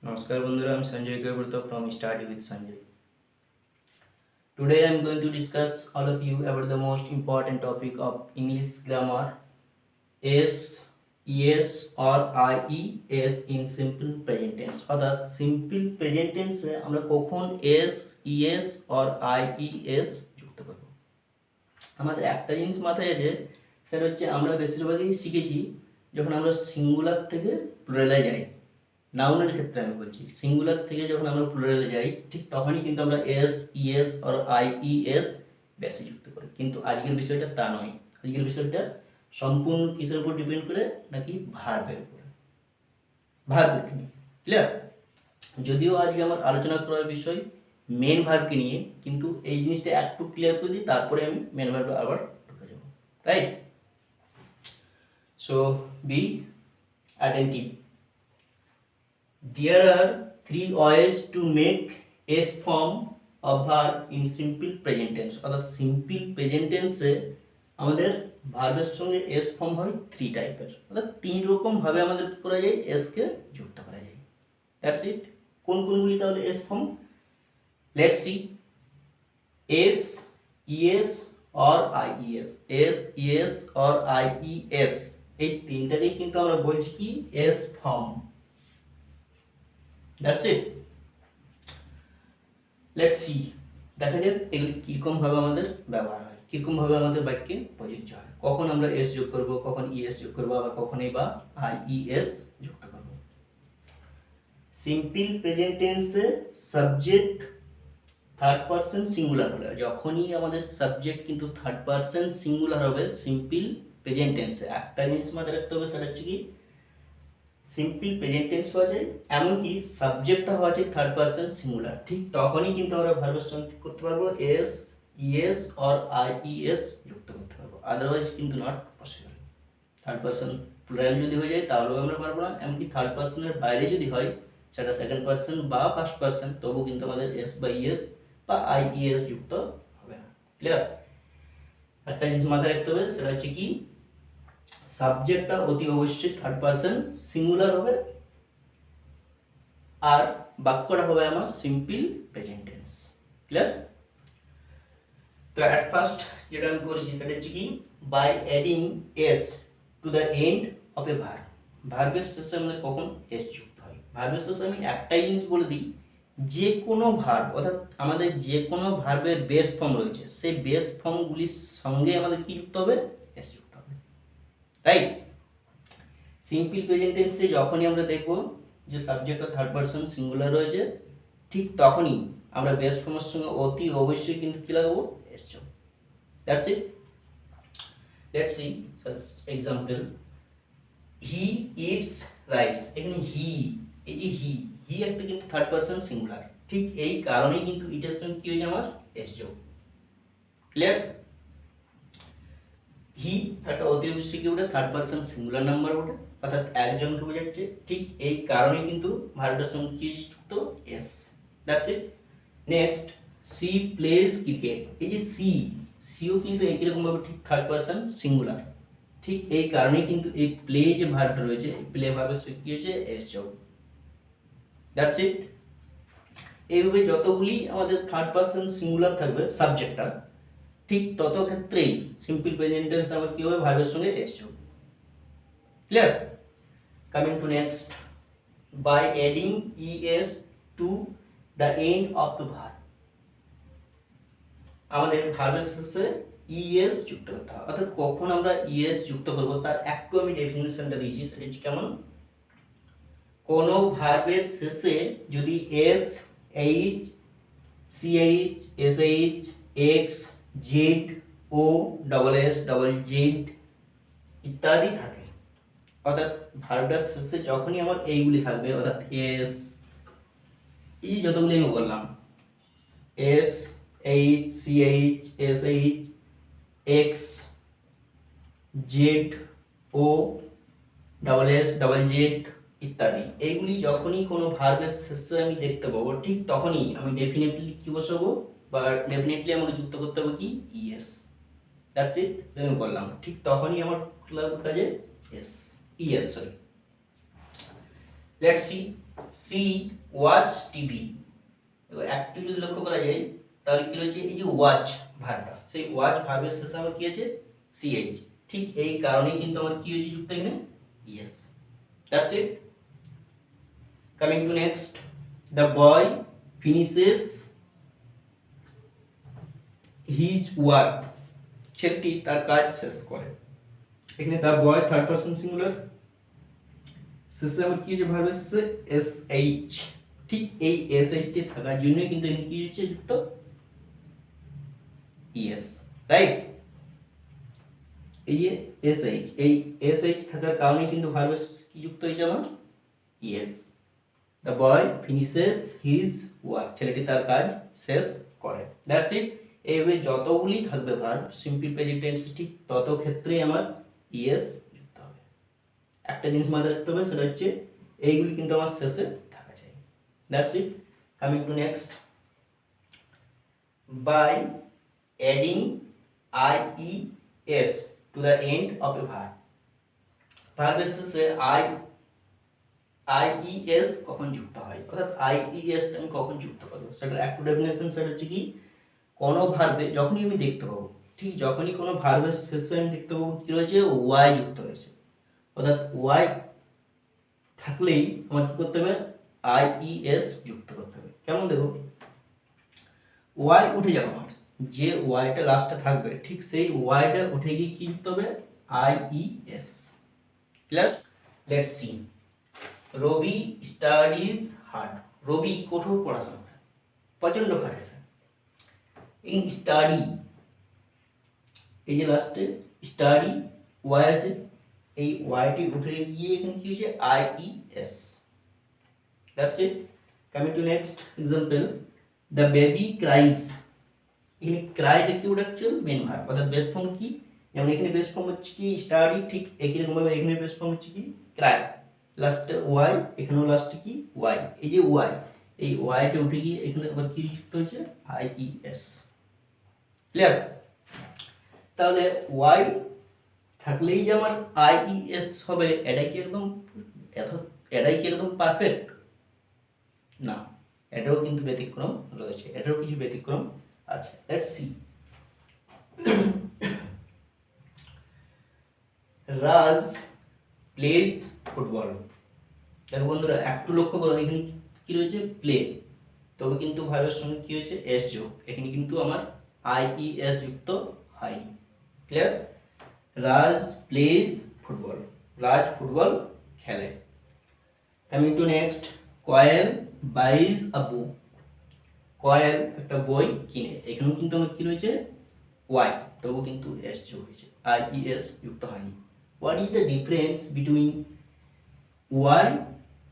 Namaskar Bondura, I am Sanjay Gurto from Study with Sanjay. Today I am going to discuss all of you about the most important topic of English grammar, S, ES or IES in simple present tense. অর্থাৎ simple present tense আমরা কখন S, ES or IES যুক্ত করব। আমাদের একটা জিনিস মাথায় আছে, সেটা হচ্ছে আমরা বেশিরভাগই শিখেছি যখন আমরা সিঙ্গুলার থেকে প্লুরালে যাই। নাউনের ক্ষেত্রে আমি বলছি, সিঙ্গুলার থেকে যখন আমরা প্লুরালে যাই ঠিক তখনই কিন্তু আমরা এস, ইএস আর আইইএস বেশি যুক্ত করি। কিন্তু আজকের বিষয়টা তা নয়। আজকের বিষয়টা সম্পূর্ণ কিসের উপর ডিপেন্ড করে, নাকি ভার্বের উপরে, ভার্বকে নিয়ে। ক্লিয়ার? যদিও আজকে আমার আলোচনা করার বিষয় মেন ভার্বকে নিয়ে, কিন্তু এই জিনিসটা একটু ক্লিয়ার করে দিই, তারপরে আমি মেন ভার্বে আবার ঢুকে যাব। Right? So be attentive. There are three ways to make S form of verb in simple present tense. অর্থাৎ সিম্পল প্রেজেন্ট টেন্সে আমাদের ভার্বের সঙ্গে এস ফর্ম হয় থ্রি টাইপের, অর্থাৎ তিন রকম ভাবে আমাদের কী করা যায়, এসকে যুক্ত করা যায়। That's it. কোন কোনগুলি তাহলে S form? Let's see. S, ES or IES. S, ES or IES, এই তিনটাকেই কিন্তু আমরা বলছি কি S form. That's it. Let's see, দেখা যাক এগুলি কীরকমভাবে আমাদের ব্যবহার হয়, কীরকমভাবে আমাদের বাক্যে প্রযোজ্য হয়। কখন আমরা এস যোগ করব, কখন ইএস যোগ করব, আবার কখনই বা আইইএস যুক্ত করব। সিম্পল প্রেজেন্ট টেন্সে সাবজেক্ট থার্ড পারসন সিঙ্গুলার হলে, যখনই আমাদের সাবজেক্ট কিন্তু থার্ড পারসন সিঙ্গুলার হবে সিম্পল প্রেজেন্ট টেন্সে, একটা জিনিস মাথায় রাখতে হবে, সেটা হচ্ছে কি সিম্পল প্রেজেন্ট টেন্স হওয়া যায়, এমনকি সাবজেক্টটা হওয়া যায় থার্ড পারসন সিঙ্গুলার। ঠিক তখনই কিন্তু আমরা ভার্বের সঙ্গে কী করতে পারবো, এস, ইএস অর আইইএস যুক্ত করতে পারবো। আদারওয়াইজ কিন্তু not possible. Third person plural যদি হয়ে যায় তাহলেও আমরা পারবো না, এমনকি থার্ড পারসনের বাইরে যদি হয়, সেটা সেকেন্ড পারসন বা ফার্স্ট পারসন, তবু কিন্তু আমাদের এস বা ইএস বা আইইএস যুক্ত হবে না। ক্লিয়ার? একটা জিনিস মাথায় রাখতে হবে, সেটা হচ্ছে কি সাবজেক্টটা অতি অবশ্যই থার্ড পারসন সিঙ্গুলার হবে, আর বাক্যটা হবে আমার সিম্পল প্রেজেন্ট টেন্স। ক্লিয়ার? তো অ্যাট ফার্স্ট যেটা আমি করেছি সেটা হচ্ছে কি by adding S to the end of a verb. ভার্বের শেষে আমাদের কখন এস যুক্ত হয়। ভার্বের শেষে আমি একটাই জিনিস বলে দিই, যে কোনো ভার্ব, অর্থাৎ আমাদের যে কোনো ভার্বের বেস ফর্ম রয়েছে, সেই বেস ফর্মগুলির সঙ্গে আমাদের কি যুক্ত হবে, এস যুক্ত হবে। রাইট? সিম্পল প্রেজেন্ট টেন্সে যখনই আমরা দেখব যে সাবজেক্টটা থার্ড পারসন সিঙ্গুলার রয়েছে, ঠিক তখনই আমরা বেস ফর্মের সঙ্গে অতি অবশ্যই কিন্তু কী লাগাবো, এস যোগ। That's it. Let's C such example. He eats rice. এখানে হি, এই যে হি, হি একটা কিন্তু থার্ড পারসন সিঙ্গুলার, ঠিক এই কারণেই কিন্তু ইটের সঙ্গে কী হয়েছে আমার, এস যোগ। ক্লিয়ার? হি একটা অতি অবশ্যই কি ওটা থার্ড পারসন সিঙ্গুলার নাম্বার ওটা, অর্থাৎ একজনকে বোঝাচ্ছে, ঠিক এই কারণে কিন্তু ভার্বটার সঙ্গে কি যুক্ত, S. That's it. Next, she plays cricket. এই যে সি, সিও কিন্তু একই রকমভাবে ঠিক থার্ড পারসন সিঙ্গুলার, ঠিক এই কারণেই কিন্তু এই প্লে যে ভার্বটা রয়েছে, এই প্লে ভার্বের সঙ্গে কি হয়েছে, এস যোগ। That's it. এইভাবে যতগুলি আমাদের থার্ড পারসন সিঙ্গুলার থাকবে সাবজেক্টটা, ঠিক তত ক্ষেত্রেই সিম্পল প্রেজেন্ট টেন্স আমার কি হবে, ভার্বের সঙ্গে এস যোগ। Clear? Coming to next, by adding ES to the end of the verb. আমাদের ভার্বের শেষে ইএস যুক্ত করতে হবে, অর্থাৎ কখন আমরা ইএস যুক্ত করব তার একটু আমি ডেফিনিশনটা দিয়েছি, সেটা হচ্ছে কেমন, কোনো ভার্বের শেষে যদি S, H, CH, SH, X, Z, ও, ডবল এস, ডবল জেড ইত্যাদি থাকে, অর্থাৎ ভার্বটার শেষে যখনই আমার এইগুলি থাকবে, অর্থাৎ এস, এই যতগুলি আমি বললাম, S, H, CH, SH, X, Z, ও, ডবল এস, ডবল জেড ইত্যাদি, এইগুলি যখনই কোনো ভার্বের শেষে আমি দেখতে পাবো, ঠিক তখনই আমি ডেফিনেটলি কি বসাবো, বা ডেফিনেটলি আমাকে যুক্ত করতে হবে কি, ইএস। That's it. আমি বললাম ঠিক তখনই আমার কাজে S, ES, sorry. Let's see she watch TV. এবার একটু যদি লক্ষ্য করা যায় তাহলে কি রয়েছে, এই যে ওয়াচ ভার্বটা, সেই ওয়াচ ভার্বের শেষে আমার কি আছে, সিএইচ। ঠিক এই কারণেই কিন্তু আমার কি হয়েছে যুক্ত এখানে, yes. That's it. Coming to next, the boy finishes his work. ছেলেটি তার কাজ শেষ করে। এখানে the boy third person singular, শেষে আমার কি হচ্ছে ভার্বের শেষে এস এইচ। ঠিক এই এস এইচটি থাকার জন্যই কিন্তু এখানে কি হচ্ছে যুক্ত ইএস, রাইট। এই যে এস এইচ, এই এস এইচ থাকার কারণে কিন্তু ভার্বের কি যুক্ত হয়েছে আমার, ES. The boy finishes his work, ছেলেটি তার কাজ শেষ করে। That's it. এইভাবে যতগুলি থাকবে ভার্ব সিম্পল প্রেজেন্ট টেন্সে ঠিক তত ক্ষেত্রেই আমার ইএস যুক্ত হবে। একটা জিনিস মাথায় রাখতে হবে, সেটা হচ্ছে এইগুলি কিন্তু আমার শেষে থাকা চাই। That's it. Coming to next, by adding IES to the end of a verb. ভার্বের শেষে আইইএস কখন যুক্ত হয়, অর্থাৎ আইইএস আমি কখন যুক্ত করবো, সেটার একটু ডেফিনেশন। সেটা হচ্ছে কি, কোনো ভার্বে যখনই আমি দেখতে পাবো, ঠিক যখনই কোনো ভার্বের শেষে আমি দেখতে পাবো কি রয়েছে, ওয়াই যুক্ত হয়েছে, অর্থাৎ ওয়াই থাকলেই আমার কি করতে হবে, আইইএস যুক্ত করতে হবে। কেমন দেখো, ওয়াই উঠে যাবে, আমার যে ওয়াইটা লাস্টে থাকবে ঠিক সেই ওয়াইটা উঠে গিয়ে কি যুক্ত হবে, IES. Clear? Let's see. Rabi studies hard. Rabi কঠোর পড়াশোনা করে, প্রচন্ড খাটে। ইন স্টাডি, এই যে লাস্টে স্টাডি ওয়াই আছে, এই ওয়াইটি উঠে গিয়ে এখানে কি হয়েছে, IES. That's it. Coming to next example, the baby cries. এখানে ক্রাইটা কি ওটা অ্যাকচুয়াল মেন ভার্ব, অর্থাৎ বেস ফর্ম কি, যেমন এখানে বেস ফর্ম হচ্ছে কি স্টাডি, ঠিক একই রকমভাবে এখানে বেস ফর্ম হচ্ছে কি ক্রাই, লাস্টে ওয়াই, এখানেও লাস্টে কি ওয়াই। এই যে ওয়াই, এই ওয়াইটা উঠে গিয়ে এখানে আবার কি যুক্ত হয়েছে, আইইএস। ক্লিয়ার? তাহলে ওয়াই থাকলেই যে আমার আইইএস হবে, এটাই কি একদম পারফেক্ট না, এটাও কিন্তু ব্যতিক্রম রয়েছে, এটাও কিছু ব্যতিক্রম আছে। Let's see. Raj plays football. দেখো বন্ধুরা একটু লক্ষ্য করো, এখানে কি রয়েছে, প্লে, তবে কিন্তু ভার্বের সঙ্গে কি হয়েছে, এস যোগ, এখানে কিন্তু আমার আইইএস যুক্ত হয়নি। ক্লিয়ার? রাজ প্লেজ ফুটবল, রাজ ফুটবল খেলে। Coming to next, coil বাইজ a book. Coil একটা বই কিনে, এখানেও কিন্তু আমার কি রয়েছে, ওয়াই, তবু কিন্তু এস যোগ হয়েছে, আইইএস যুক্ত হয়নি। What is the difference between Y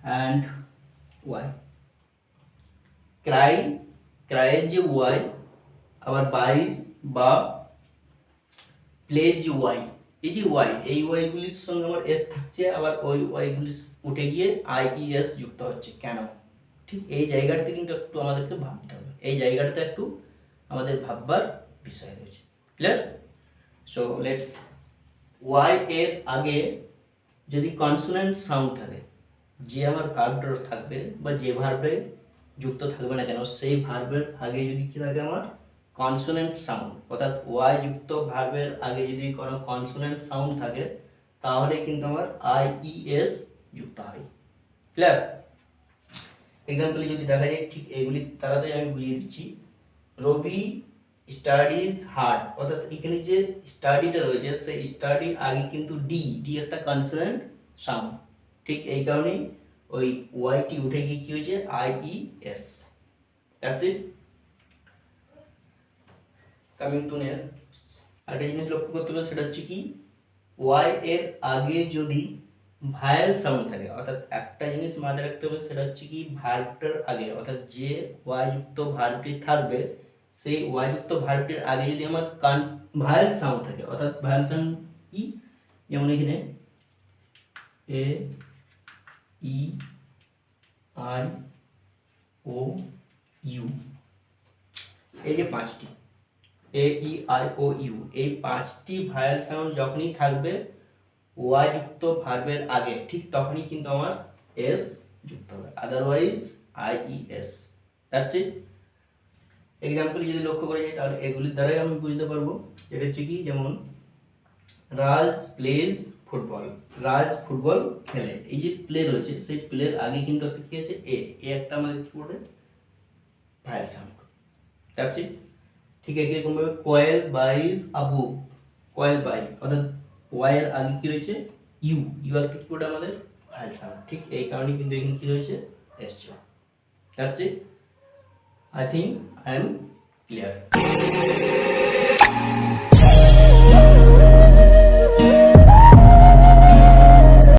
and Y? ক্রাইয়ের যে ওয়াই, আবার বাইজ বা প্লেজ যে ওয়াই, এই যে ওয়াই, এই ওয়াইগুলির সঙ্গে আমার এস থাকছে, আবার ওই ওয়াইগুলি উঠে গিয়ে আইইএস যুক্ত হচ্ছে কেন, ঠিক এই জায়গাটাতে কিন্তু একটু আমাদেরকে ভাবতে হবে, এই জায়গাটাতে একটু আমাদের ভাববার বিষয় রয়েছে। ক্লিয়ার? সো লেটস, ওয়াই এর আগে যদি কনসোনেন্ট সাউন্ড থাকে, যে আমার ভার্বটা থাকবে বা যে ভার্বে যুক্ত থাকবে না কেন, সেই ভার্বের আগে যদি কি থাকে আমার কনসোনেন্ট সাউন্ড, অর্থাৎ ওয়াই যুক্ত ভার্বের আগে যদি কোনো কনসোনেন্ট সাউন্ড থাকে, তাহলে কিন্তু আমার আইইএস যুক্ত হয়। ক্লিয়ার? এক্সাম্পলে যদি দেখা যায়, ঠিক এইগুলি তাড়াতাড়ি আমি বুঝিয়ে দিচ্ছি। রবি স্টাডিজ হার্ড, অর্থাৎ এখানে যে স্টাডিটা রয়েছে, সেই স্টাডির আগে কিন্তু ডি একটা কনসোনেন্ট সাউন্ড, ঠিক এই কারণেই ওই ওয়াইটি উঠে গিয়ে কি হয়েছে, IES. That's it. Coming to next, একটা জিনিস লক্ষ্য করতে হবে, সেটা হচ্ছে কি, ওয়াই এর আগে যদি ভায়েল সাউন্ড থাকে, অর্থাৎ একটা জিনিস মাথায় রাখতে হবে, সেটা হচ্ছে কি, ভার্বটার আগে, অর্থাৎ যে ওয়াই যুক্ত ভার্বটি থাকবে, সেই ওয়াই যুক্ত ভার্বটির আগে যদি আমার ভায়েল সাউন্ড থাকে, অর্থাৎ ভায়েল সাউন্ড কি, যেমন এখানে এ ই আই ও ইউ, এই যে পাঁচটি এ ই আই ও ইউ, এই পাঁচটি ভায়েল সাউন্ড যখনই থাকবে ওয়াই যুক্ত ভার্বের আগে, ঠিক তখনই কিন্তু আমার এস যুক্ত হবে, otherwise IES। That's it. Example যদি লক্ষ্য করা যায় তাহলে এগুলির দ্বারাই আমি বুঝতে পারবো। এটা হচ্ছে কি, যেমন রাজ প্লেজ ফুটবল, রাজ ফুটবল খেলে, এই যে প্লে রয়েছে সেই প্লের আগে কিন্তু একটা কি আছে, এ একটা আমাদের কি বলে ভায়েল সাউন্ড। That's it. ঠিক একই রকমভাবে কোয়েল বাইজ আবু, কোয়েল বাই, অর্থাৎ ওয়াইয়ের আগে কি রয়েছে ইউ, ইউ একটা কি বলে আমাদের ভায়েল সাউন্ড। ঠিক এই কারণে কিন্তু এখানে কি রয়েছে এসছে। That's it. I think I am clear.